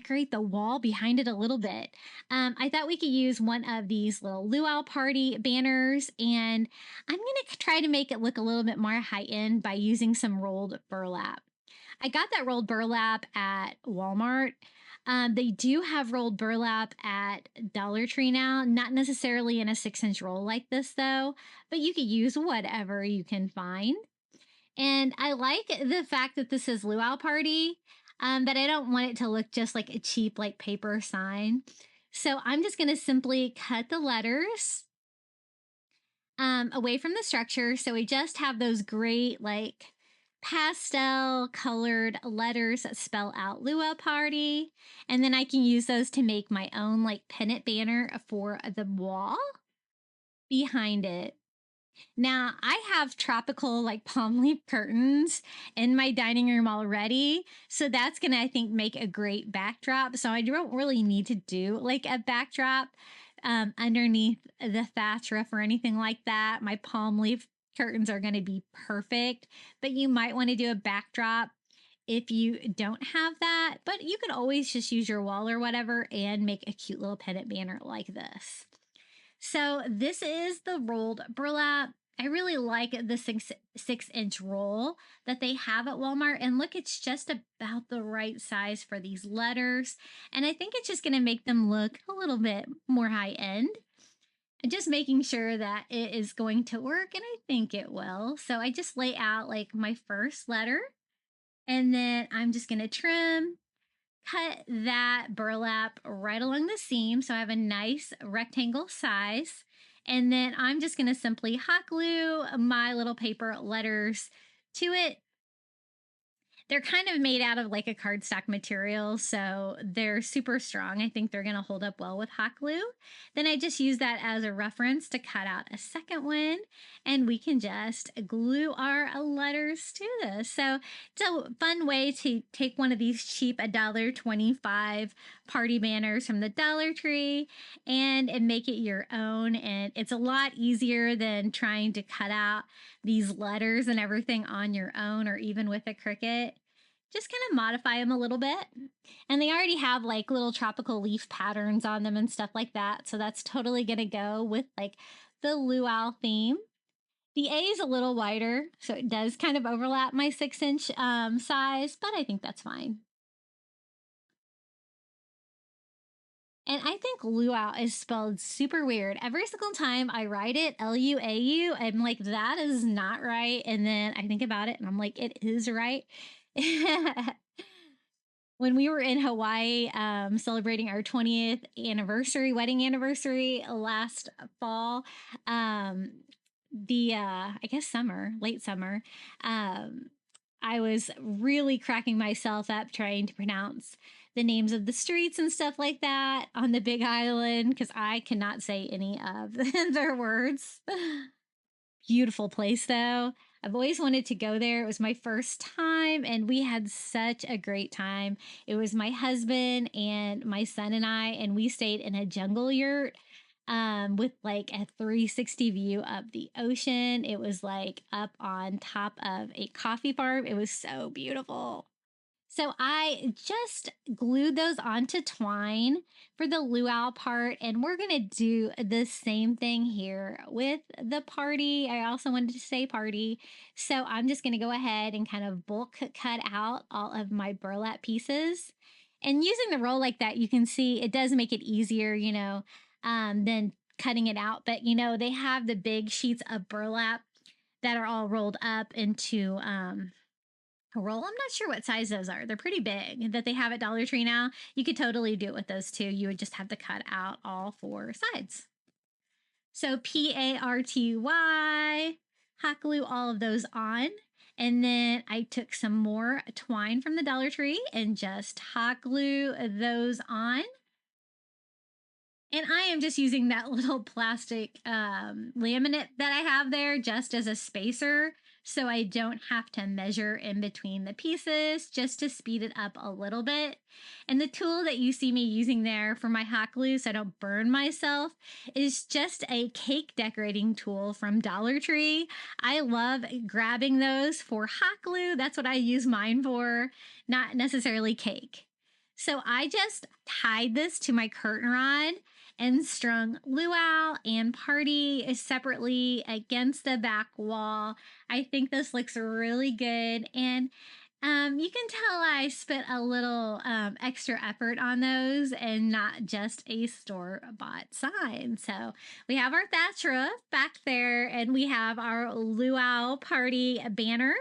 decorate the wall behind it a little bit. I thought we could use one of these little Luau party banners, and I'm going to try to make it look a little bit more high end by using some rolled burlap. I got that rolled burlap at Walmart. They do have rolled burlap at Dollar Tree now, not necessarily in a 6-inch roll like this though, but you could use whatever you can find. And I like the fact that this is Luau Party, but I don't want it to look just like a cheap like paper sign. So I'm just going to simply cut the letters away from the structure. So we just have those great like pastel colored letters that spell out Luau Party. And then I can use those to make my own like pennant banner for the wall behind it. Now, I have tropical like palm leaf curtains in my dining room already. So that's going to, I think, make a great backdrop. So I don't really need to do like a backdrop underneath the thatch roof or anything like that. My palm leaf curtains are going to be perfect, but you might want to do a backdrop if you don't have that. But you could always just use your wall or whatever and make a cute little pennant banner like this. So this is the rolled burlap. I really like the 6-inch roll that they have at Walmart. And look, it's just about the right size for these letters. And I think it's just going to make them look a little bit more high end. And just making sure that it is going to work. And I think it will. So I just lay out like my first letter. And then I'm just going to cut that burlap right along the seam so I have a nice rectangle size. And then I'm just going to simply hot glue my little paper letters to it. They're kind of made out of like a cardstock material, so they're super strong. I think they're going to hold up well with hot glue. Then I just use that as a reference to cut out a second one, and we can just glue our letters to this. So it's a fun way to take one of these cheap $1.25 party banners from the Dollar Tree and make it your own. And it's a lot easier than trying to cut out these letters and everything on your own or even with a Cricut. Just kind of modify them a little bit. And they already have like little tropical leaf patterns on them and stuff like that. So that's totally going to go with like the luau theme. The A is a little wider, so it does kind of overlap my 6-inch size, but I think that's fine. And I think luau is spelled super weird. Every single time I write it, Luau, I'm like, that is not right. And then I think about it and I'm like, it is right. When we were in Hawaii celebrating our 20th anniversary, wedding anniversary last fall, I guess late summer, I was really cracking myself up trying to pronounce the names of the streets and stuff like that on the Big Island because I cannot say any of their words. Beautiful place though. I've always wanted to go there. It was my first time and we had such a great time. It was my husband and my son and we stayed in a jungle yurt with like a 360 view of the ocean. It was like up on top of a coffee farm. It was so beautiful. So I just glued those onto twine for the luau part, and we're going to do the same thing here with the party. I also wanted to say party, so I'm just going to go ahead and kind of bulk cut out all of my burlap pieces. And using the roll like that, you can see it does make it easier, than cutting it out. But, they have the big sheets of burlap that are all rolled up into a roll. I'm not sure what size those are. They're pretty big that they have at Dollar Tree now. You could totally do it with those too. You would just have to cut out all 4 sides. So PARTY, hot glue all of those on. And then I took some more twine from the Dollar Tree and just hot glue those on. And I am just using that little plastic laminate that I have there just as a spacer, so I don't have to measure in between the pieces, just to speed it up a little bit. And the tool that you see me using there for my hot glue so I don't burn myself is just a cake decorating tool from Dollar Tree. I love grabbing those for hot glue. That's what I use mine for, not necessarily cake. So I just tied this to my curtain rod and strung Luau and Party separately against the back wall. I think this looks really good. And you can tell I spent a little extra effort on those and not just a store-bought sign. So we have our thatch roof back there, and we have our Luau Party banner